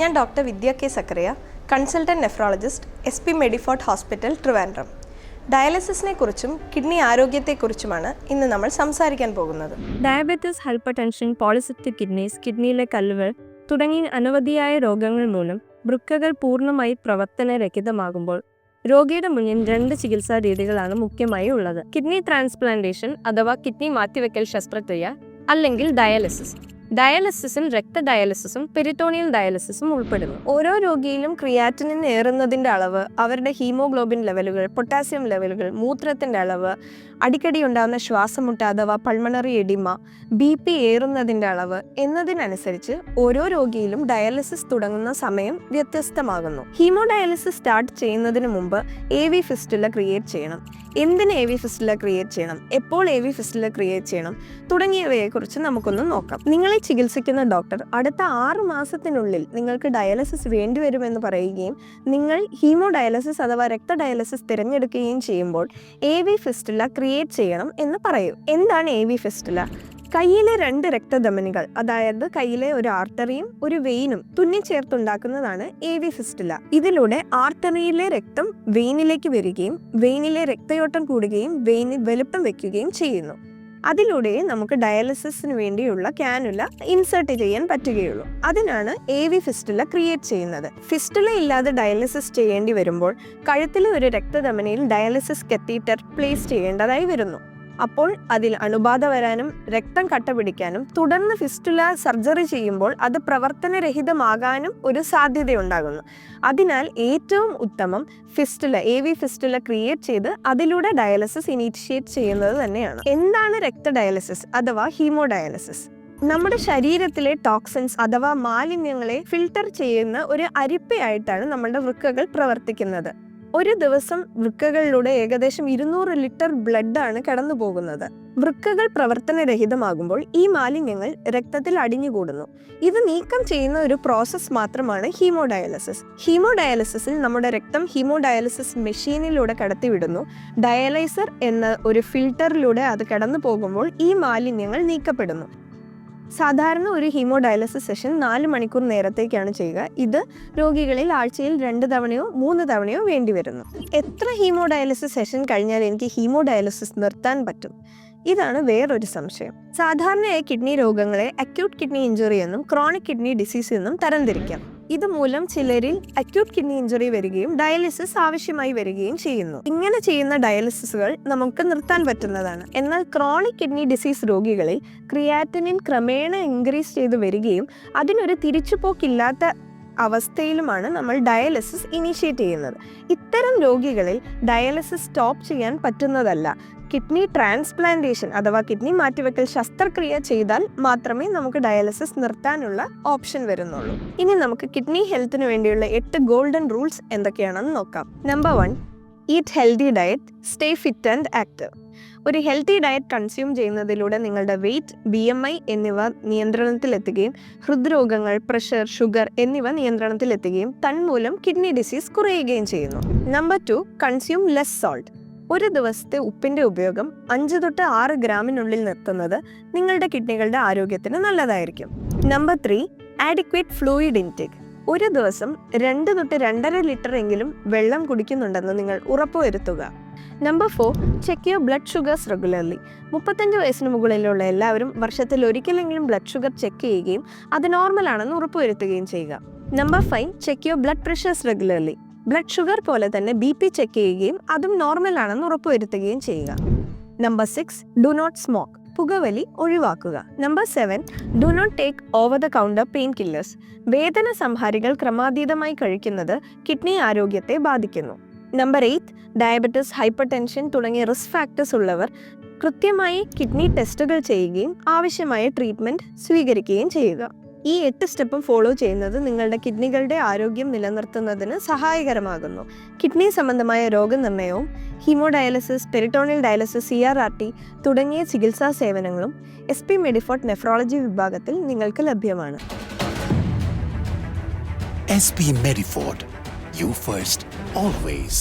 ഞാൻ doctor Vidya K Zachariah, consultant nephrologist, SP Medifort hospital, Trivandrum. ഡയാലിസിസിനെ കുറിച്ചും കിഡ്നി ആരോഗ്യത്തെക്കുറിച്ചുമാണ് ഇന്ന് നമ്മൾ സംസാരിക്കാൻ പോകുന്നത്. ഡയബറ്റിസ്, ഹൈപ്പർടെൻഷൻ, പോളിസിസ്റ്റിക് കിഡ്നീസ്, കിഡ്നിയിലെ കല്ലുകൾ തുടങ്ങിയ അനവധിയായ രോഗങ്ങൾ മൂലം വൃക്കകൾ പൂർണ്ണമായി പ്രവർത്തനരഹിതമാകുമ്പോൾ രോഗിയുടെ മുന്നിൽ 2 ചികിത്സാ രീതികളാണ് മുഖ്യമായി ഉള്ളത്. കിഡ്നി ട്രാൻസ്പ്ലാന്റേഷൻ അഥവാ കിഡ്നി മാറ്റിവെക്കൽ ശസ്ത്രക്രിയ അല്ലെങ്കിൽ ഡയാലിസിസ്. ഡയാലിസിസിൽ രക്തഡയാലിസിസും പെരിറ്റോണിയൽ ഡയാലിസിസും ഉൾപ്പെടുന്നു. ഓരോ രോഗിയിലും ക്രിയാറ്റിനിൻ ഏറുന്നതിൻ്റെ അളവ്, അവരുടെ ഹീമോഗ്ലോബിൻ ലെവലുകൾ, പൊട്ടാസ്യം ലെവലുകൾ, മൂത്രത്തിൻ്റെ അളവ്, അടിക്കടി ഉണ്ടാകുന്ന ശ്വാസമുട്ട അഥവാ പൾമണറി എഡിമ, BP ഏറുന്നതിൻ്റെ അളവ് എന്നതിനനുസരിച്ച് ഓരോ രോഗിയിലും ഡയാലിസിസ് തുടങ്ങുന്ന സമയം വ്യത്യസ്തമാകുന്നു. ഹീമോഡയാലിസിസ് സ്റ്റാർട്ട് ചെയ്യുന്നതിന് മുമ്പ് AV ഫിസ്റ്റുല ക്രിയേറ്റ് ചെയ്യണം. എന്തിന് AV ഫിസ്റ്റുല ക്രിയേറ്റ് ചെയ്യണം, എപ്പോൾ AV ഫിസ്റ്റുല ക്രിയേറ്റ് ചെയ്യണം തുടങ്ങിയവയെക്കുറിച്ച് നമുക്കൊന്ന് നോക്കാം. നിങ്ങളെ ചികിത്സിക്കുന്ന ഡോക്ടർ അടുത്ത 6 മാസത്തിനുള്ളിൽ നിങ്ങൾക്ക് ഡയാലിസിസ് വേണ്ടിവരുമെന്ന് പറയുകയും നിങ്ങൾ ഹീമോഡയാലിസിസ് അഥവാ രക്തഡയാലിസിസ് തിരഞ്ഞെടുക്കുകയും ചെയ്യുമ്പോൾ AV ഫിസ്റ്റുല ക്രിയേറ്റ് ചെയ്യണം എന്ന് പറയൂ. എന്താണ് AV ഫിസ്റ്റുല? കയ്യിലെ 2 രക്തധമനികൾ, അതായത് കയ്യിലെ ഒരു ആർട്ടറിയും ഒരു വെയിനും തുന്നിച്ചേർത്തുണ്ടാക്കുന്നതാണ് AV ഫിസ്റ്റുല. ഇതിലൂടെ ആർട്ടറിയിലെ രക്തം വെയിനിലേക്ക് വരികയും വെയിനിലെ രക്തയോട്ടം കൂടുകയും വെയിനിൽ വലുപ്പം വെക്കുകയും ചെയ്യുന്നു. അതിലൂടെ നമുക്ക് ഡയാലിസിസിന് വേണ്ടിയുള്ള കാനുല ഇൻസേർട്ട് ചെയ്യാൻ പറ്റുകയുള്ളൂ. അതിനാണ് AV ഫിസ്റ്റുല ക്രിയേറ്റ് ചെയ്യുന്നത്. ഫിസ്റ്റുല ഇല്ലാതെ ഡയാലിസിസ് ചെയ്യേണ്ടി വരുമ്പോൾ കഴുത്തിലെ ഒരു രക്തധമനിയിൽ ഡയാലിസിസ് കത്തീറ്റർ പ്ലേസ് ചെയ്യേണ്ടതായി വരുന്നു. അപ്പോൾ അതിൽ അണുബാധ വരാനും രക്തം കട്ട പിടിക്കാനും തുടർന്ന് ഫിസ്റ്റുല സർജറി ചെയ്യുമ്പോൾ അത് പ്രവർത്തനരഹിതമാകാനും ഒരു സാധ്യതയുണ്ടാകുന്നു. അതിനാൽ ഏറ്റവും ഉത്തമം AV ഫിസ്റ്റുല ക്രിയേറ്റ് ചെയ്ത് അതിലൂടെ ഡയാലിസിസ് ഇനീഷ്യേറ്റ് ചെയ്യുന്നത് തന്നെയാണ്. എന്താണ് രക്തഡയാലിസിസ് അഥവാ ഹീമോഡയാലിസിസ്? നമ്മുടെ ശരീരത്തിലെ ടോക്സിൻസ് അഥവാ മാലിന്യങ്ങളെ ഫിൽട്ടർ ചെയ്യുന്ന ഒരു അരിപ്പയായിട്ടാണ് നമ്മുടെ വൃക്കകൾ പ്രവർത്തിക്കുന്നത്. ഒരു ദിവസം വൃക്കകളിലൂടെ ഏകദേശം 200 ലിറ്റർ ബ്ലഡാണ് കടന്നു പോകുന്നത്. വൃക്കകൾ പ്രവർത്തനരഹിതമാകുമ്പോൾ ഈ മാലിന്യങ്ങൾ രക്തത്തിൽ അടിഞ്ഞുകൂടുന്നു. ഇത് നീക്കം ചെയ്യുന്ന ഒരു പ്രോസസ്സ് മാത്രമാണ് ഹീമോഡയാലിസിസ്. ഹീമോഡയാലിസിസിൽ നമ്മുടെ രക്തം ഹീമോഡയാലിസിസ് മെഷീനിലൂടെ കടത്തിവിടുന്നു. ഡയാലൈസർ എന്ന ഒരു ഫിൽട്ടറിലൂടെ അത് കടന്നു പോകുമ്പോൾ ഈ മാലിന്യങ്ങൾ നീക്കപ്പെടുന്നു. സാധാരണ ഒരു ഹീമോഡയാലിസിസ് സെഷൻ 4 മണിക്കൂർ നേരത്തേക്കാണ് ചെയ്യുക. ഇത് രോഗികളിൽ ആഴ്ചയിൽ 2 തവണയോ 3 തവണയോ വേണ്ടി വരുന്നു. എത്ര ഹീമോഡയാലിസിസ് സെഷൻ കഴിഞ്ഞാൽ എനിക്ക് ഹീമോഡയാലിസിസ് നിർത്താൻ പറ്റും? ഇതാണ് വേറൊരു സംശയം. സാധാരണയായി കിഡ്നി രോഗങ്ങളെ അക്യൂട്ട് കിഡ്നി ഇഞ്ചുറി എന്നും ക്രോണിക് കിഡ്നി ഡിസീസ് എന്നും തരംതിരിക്കാം. ഇതുമൂലം ചിലരിൽ അക്യൂട്ട് കിഡ്നി ഇഞ്ചുറി വരികയും ഡയാലിസിസ് ആവശ്യമായി വരികയും ചെയ്യുന്നു. ഇങ്ങനെ ചെയ്യുന്ന ഡയാലിസിസുകൾ നമുക്ക് നിർത്താൻ പറ്റുന്നതാണ്. എന്നാൽ ക്രോണിക് കിഡ്നി ഡിസീസ് രോഗികളിൽ ക്രിയാറ്റിനിൻ ക്രമേണ ഇൻക്രീസ് ചെയ്തു വരികയും അതിനൊരു തിരിച്ചുപോക്കില്ലാത്ത അവസ്ഥയിലുമാണ് നമ്മൾ ഡയാലിസിസ് ഇനീഷ്യേറ്റ് ചെയ്യുന്നത്. ഇത്തരം രോഗികളിൽ ഡയാലിസിസ് സ്റ്റോപ്പ് ചെയ്യാൻ പറ്റുന്നതല്ല. കിഡ്നി ട്രാൻസ്പ്ലാന്റേഷൻ അഥവാ കിഡ്നി മാറ്റിവെക്കൽ ശസ്ത്രക്രിയ ചെയ്താൽ മാത്രമേ നമുക്ക് ഡയാലിസിസ് നിർത്താനുള്ള ഓപ്ഷൻ വരുന്നുള്ളൂ. ഇനി നമുക്ക് കിഡ്നി ഹെൽത്തിന് വേണ്ടിയുള്ള 8 ഗോൾഡൻ റൂൾസ് എന്തൊക്കെയാണെന്ന് നോക്കാം. Number 1, eat healthy diet, stay fit and active. ഒരു ഹെൽത്തി ഡയറ്റ് കൺസ്യൂം ചെയ്യുന്നതിലൂടെ നിങ്ങളുടെ വെയ്റ്റ്, BMI എന്നിവ നിയന്ത്രണത്തിലെത്തുകയും ഹൃദ്രോഗങ്ങൾ, പ്രഷർ, ഷുഗർ എന്നിവ നിയന്ത്രണത്തിലെത്തുകയും തന്മൂലം കിഡ്നി ഡിസീസ് കുറയുകയും ചെയ്യുന്നു. Number 2, consume less salt. ഒരു ദിവസത്തെ ഉപ്പിൻ്റെ ഉപയോഗം 5 തൊട്ട് 6 ഗ്രാമിനുള്ളിൽ നിർത്തുന്നത് നിങ്ങളുടെ കിഡ്നികളുടെ ആരോഗ്യത്തിന് നല്ലതായിരിക്കും. Number 3, adequate fluid intake. ഒരു ദിവസം 2 തൊട്ട് 2.5 ലിറ്റർ എങ്കിലും വെള്ളം കുടിക്കുന്നുണ്ടെന്ന് നിങ്ങൾ ഉറപ്പുവരുത്തുക. Number 4, check your blood sugars regularly. 35 വയസ്സിന് മുകളിലുള്ള എല്ലാവരും വർഷത്തിൽ ഒരിക്കലെങ്കിലും ബ്ലഡ് ഷുഗർ ചെക്ക് ചെയ്യുകയും അത് നോർമൽ ആണെന്ന് ഉറപ്പുവരുത്തുകയും ചെയ്യുക. Number 5, check your blood pressures regularly. Blood sugar പോലെ തന്നെ BP ചെക്ക് ചെയ്യുകയും അതും നോർമൽ ആണെന്ന് ഉറപ്പുവരുത്തുകയും ചെയ്യുക. Number 6, do not smoke. പുകവലി ഒഴിവാക്കുക. Number 7, do not take over the counter pain killers. വേദന സംഹാരികൾ ക്രമാതീതമായി കഴിക്കുന്നത് കിഡ്നി ആരോഗ്യത്തെ ബാധിക്കുന്നു. നമ്പർ 8, ഡയബറ്റിസ്, ഹൈപ്പർടെൻഷൻ തുടങ്ങിയ റിസ്ക് ഫാക്ടേഴ്സ് ഉള്ളവർ കൃത്യമായി കിഡ്നി ടെസ്റ്റുകൾ ചെയ്യുകയും ആവശ്യമായ ട്രീറ്റ്മെൻറ്റ് സ്വീകരിക്കുകയും ചെയ്യുക. ഈ 8 സ്റ്റെപ്പും ഫോളോ ചെയ്യുന്നത് നിങ്ങളുടെ കിഡ്നികളുടെ ആരോഗ്യം നിലനിർത്തുന്നതിന് സഹായകരമാകുന്നു. കിഡ്നി സംബന്ധമായ രോഗനിർണയവും ഹീമോഡയാലിസിസ്, പെരിറ്റോണിയൽ ഡയാലിസിസ്, CRRT തുടങ്ങിയ ചികിത്സാ സേവനങ്ങളും SP മെഡിഫോർട്ട് നെഫ്രോളജി വിഭാഗത്തിൽ നിങ്ങൾക്ക് ലഭ്യമാണ്. SP Medifort, you first, always.